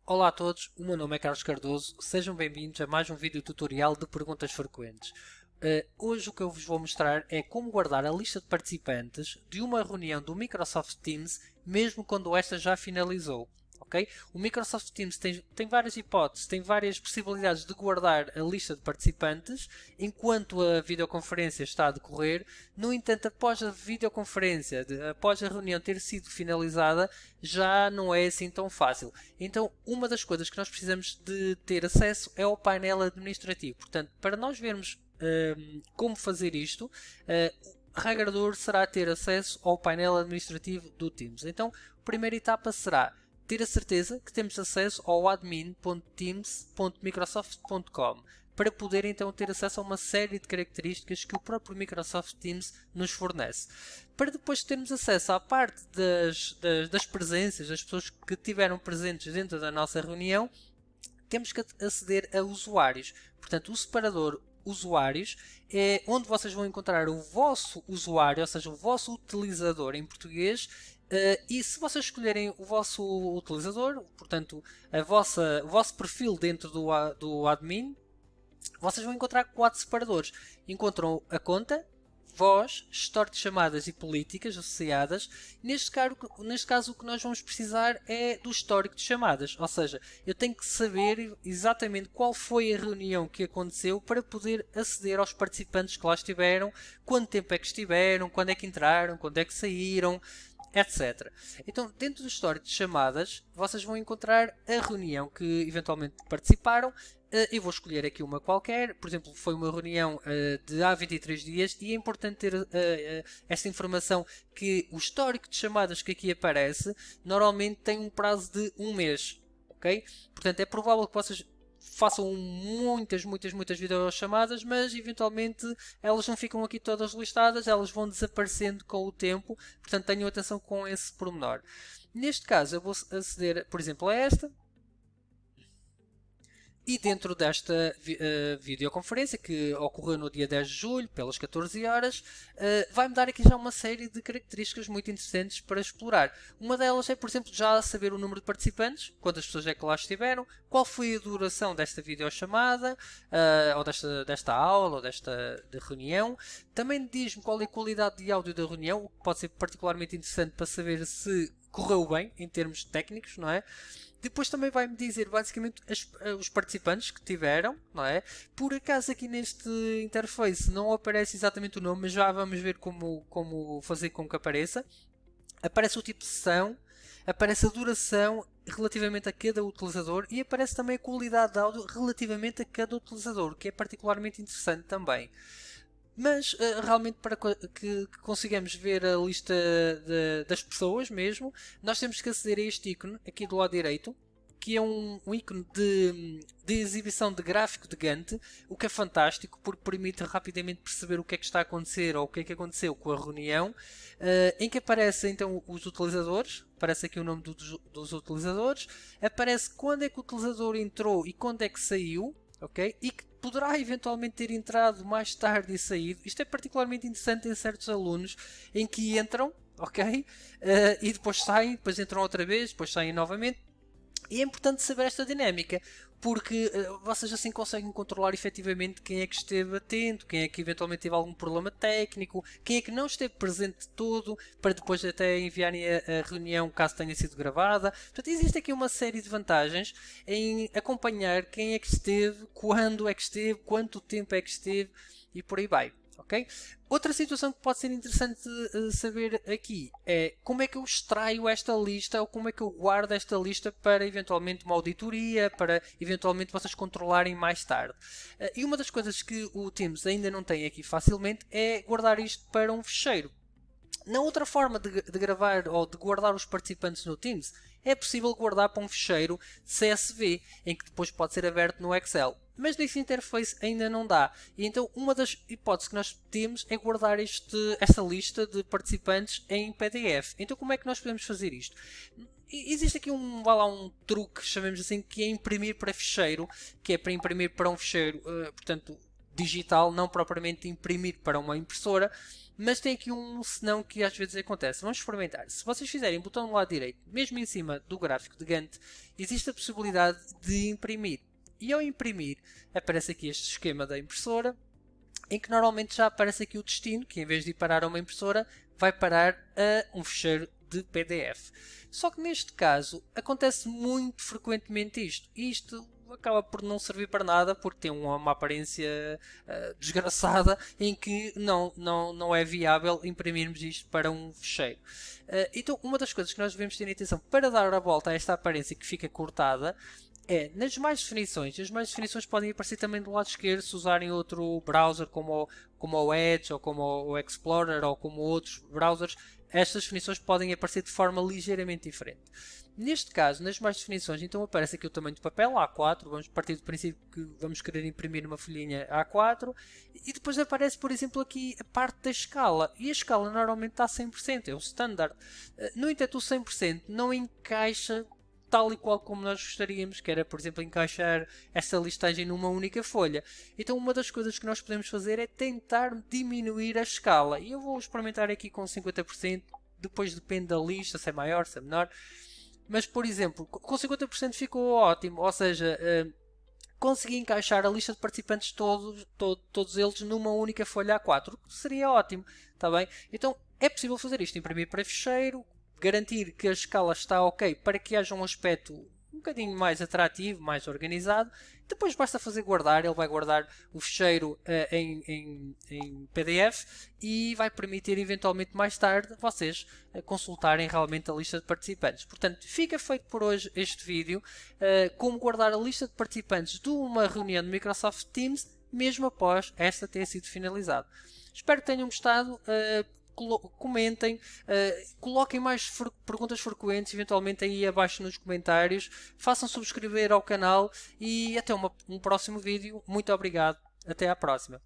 Olá a todos, o meu nome é Carlos Cardoso, sejam bem-vindos a mais um vídeo tutorial de perguntas frequentes. Hoje o que eu vos vou mostrar é como guardar a lista de participantes de uma reunião do Microsoft Teams, mesmo quando esta já finalizou. Okay? O Microsoft Teams tem várias hipóteses, tem várias possibilidades de guardar a lista de participantes enquanto a videoconferência está a decorrer. No entanto, após a videoconferência, após a reunião ter sido finalizada, já não é assim tão fácil. Então, uma das coisas que nós precisamos de ter acesso é ao painel administrativo. Portanto, para nós vermos como fazer isto, a regra de ouro será ter acesso ao painel administrativo do Teams. Então, a primeira etapa será ter a certeza que temos acesso ao admin.teams.microsoft.com para poder então ter acesso a uma série de características que o próprio Microsoft Teams nos fornece. Para depois termos acesso à parte das presenças, das pessoas que estiveram presentes dentro da nossa reunião, temos que aceder a usuários. Portanto, o separador usuários é onde vocês vão encontrar o vosso usuário, ou seja, o vosso utilizador em português. E se vocês escolherem o vosso utilizador, portanto, o vosso perfil dentro do admin, vocês vão encontrar 4 separadores. Encontram a conta, voz, histórico de chamadas e políticas associadas. Neste caso, o que nós vamos precisar é do histórico de chamadas. Ou seja, eu tenho que saber exatamente qual foi a reunião que aconteceu para poder aceder aos participantes que lá estiveram, quanto tempo é que estiveram, quando é que entraram, quando é que saíram, etc. Então, dentro do histórico de chamadas, vocês vão encontrar a reunião que eventualmente participaram. Eu vou escolher aqui uma qualquer, por exemplo, foi uma reunião de há 23 dias e é importante ter esta informação que o histórico de chamadas que aqui aparece normalmente tem um prazo de um mês, ok? Portanto, é provável que vocês façam muitas videochamadas, mas eventualmente elas não ficam aqui todas listadas, elas vão desaparecendo com o tempo, portanto tenham atenção com esse pormenor. Neste caso eu vou aceder, por exemplo, a esta. E dentro desta videoconferência, que ocorreu no dia 10 de julho, pelas 14 horas, vai-me dar aqui já uma série de características muito interessantes para explorar. Uma delas é, por exemplo, já saber o número de participantes, quantas pessoas é que lá estiveram, qual foi a duração desta videochamada, ou desta aula, ou desta reunião. Também diz-me qual é a qualidade de áudio da reunião, o que pode ser particularmente interessante para saber se correu bem, em termos técnicos, não é? Depois também vai-me dizer basicamente os participantes que tiveram, não é? Por acaso aqui neste interface não aparece exatamente o nome, mas já vamos ver como fazer com que apareça. Aparece o tipo de sessão, aparece a duração relativamente a cada utilizador e aparece também a qualidade de áudio relativamente a cada utilizador, o que é particularmente interessante também. Mas realmente para que consigamos ver a lista das pessoas mesmo, nós temos que aceder a este ícone aqui do lado direito, que é um ícone de exibição de gráfico de Gantt, o que é fantástico porque permite rapidamente perceber o que é que está a acontecer ou o que é que aconteceu com a reunião, em que aparecem então os utilizadores, aparece aqui o nome dos utilizadores, aparece quando é que o utilizador entrou e quando é que saiu, ok? E que poderá eventualmente ter entrado mais tarde e saído. Isto é particularmente interessante em certos alunos em que entram, ok? E depois saem, depois entram outra vez, depois saem novamente. E é importante saber esta dinâmica, porque vocês assim conseguem controlar efetivamente quem é que esteve atento, quem é que eventualmente teve algum problema técnico, quem é que não esteve presente todo, para depois até enviarem a reunião caso tenha sido gravada. Portanto, existe aqui uma série de vantagens em acompanhar quem é que esteve, quando é que esteve, quanto tempo é que esteve e por aí vai. Okay? Outra situação que pode ser interessante saber aqui é como é que eu extraio esta lista ou como é que eu guardo esta lista para eventualmente uma auditoria, para eventualmente vocês controlarem mais tarde. E uma das coisas que o Teams ainda não tem aqui facilmente é guardar isto para um fecheiro. Na outra forma de gravar ou de guardar os participantes no Teams, é possível guardar para um fecheiro CSV, em que depois pode ser aberto no Excel. Mas nesse interface ainda não dá. E então uma das hipóteses que nós temos é guardar esta lista de participantes em PDF. Então como é que nós podemos fazer isto? Existe aqui um truque, chamemos assim, que é imprimir para fecheiro, que é para imprimir para um fecheiro, portanto, digital, não propriamente imprimir para uma impressora. Mas tem aqui um senão que às vezes acontece. Vamos experimentar. Se vocês fizerem o botão do lado direito, mesmo em cima do gráfico de Gantt, existe a possibilidade de imprimir. E ao imprimir, aparece aqui este esquema da impressora, em que normalmente já aparece aqui o destino, que em vez de ir parar a uma impressora, vai parar a um ficheiro de PDF. Só que neste caso, acontece muito frequentemente isto. E isto acaba por não servir para nada, porque tem uma aparência desgraçada, em que não é viável imprimirmos isto para um ficheiro. Então, uma das coisas que nós devemos ter atenção para dar a volta a esta aparência que fica cortada, nas mais definições. As mais definições podem aparecer também do lado esquerdo se usarem outro browser como o Edge ou como o Explorer ou como outros browsers. Estas definições podem aparecer de forma ligeiramente diferente. Neste caso, nas mais definições, então aparece aqui o tamanho do papel A4. Vamos partir do princípio que vamos querer imprimir uma folhinha A4. E depois aparece, por exemplo, aqui a parte da escala. E a escala normalmente está a 100%, é o standard. No entanto, o 100% não encaixa tal e qual como nós gostaríamos, que era, por exemplo, encaixar essa listagem numa única folha. Então, uma das coisas que nós podemos fazer é tentar diminuir a escala. E eu vou experimentar aqui com 50%, depois depende da lista, se é maior, se é menor. Mas, por exemplo, com 50% ficou ótimo, ou seja, consegui encaixar a lista de participantes todos eles numa única folha A4, que seria ótimo, está bem? Então, é possível fazer isto, imprimir para ficheiro, garantir que a escala está ok para que haja um aspecto um bocadinho mais atrativo, mais organizado. Depois basta fazer guardar, ele vai guardar o ficheiro em PDF e vai permitir eventualmente mais tarde vocês consultarem realmente a lista de participantes. Portanto, fica feito por hoje este vídeo, como guardar a lista de participantes de uma reunião do Microsoft Teams, mesmo após esta ter sido finalizada. Espero que tenham gostado. Comentem, coloquem mais perguntas frequentes eventualmente aí abaixo nos comentários, façam subscrever ao canal e até um próximo vídeo. Muito obrigado, até à próxima.